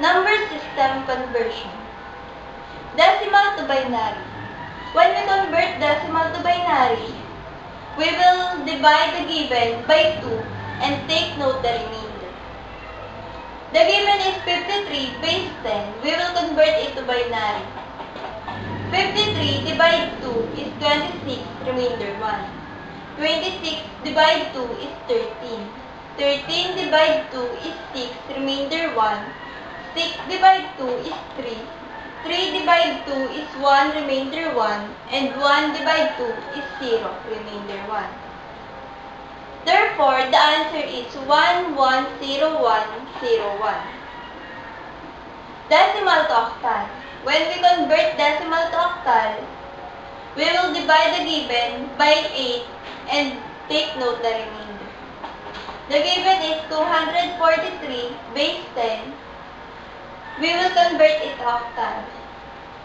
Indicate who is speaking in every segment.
Speaker 1: Number system conversion. Decimal to binary. When we convert decimal to binary, we will divide the given by 2 and take note the remainder. The given is 53 base 10. We will convert it to binary. 53 divided 2 is 26, remainder 1. 26 divided 2 is 13. 13 divided 2 is 6, remainder 1. 6 divided 2 is 3. 3 divided 2 is 1, remainder 1. And 1 divided 2 is 0, remainder 1. Therefore, the answer is 110101. Decimal to octal. When we convert decimal to octal, we will divide the given by 8 and take note the remainder. The given is 243 base 10. We will convert it to octal.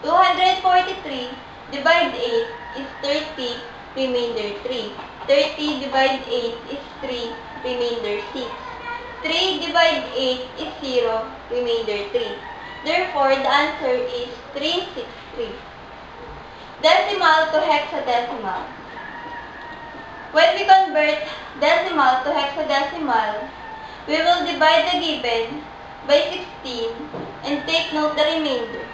Speaker 1: 243 divided 8 is 30, remainder 3. 30 divided 8 is 3, remainder 6. 3 divided 8 is 0, remainder 3. Therefore, the answer is 363. Decimal to hexadecimal. When we convert decimal to hexadecimal, we will divide the given by 16 and take note the remainder.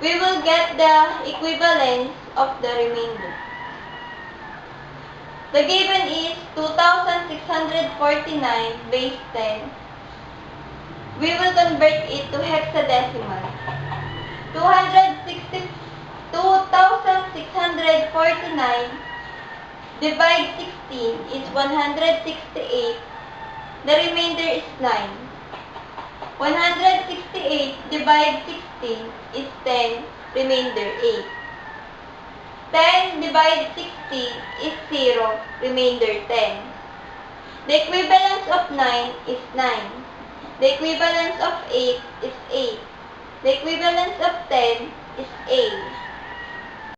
Speaker 1: We will get the equivalence of the remainder. The given is 2649 base 10. We will convert it to hexadecimal. 2649 divide 16 is 168. The remainder is 9. 168 divide 16 is 10, remainder 8. 10 divide 60 is 0, remainder 10. The equivalence of 9 is 9. The equivalence of 8 is 8. The equivalence of 10 is 8.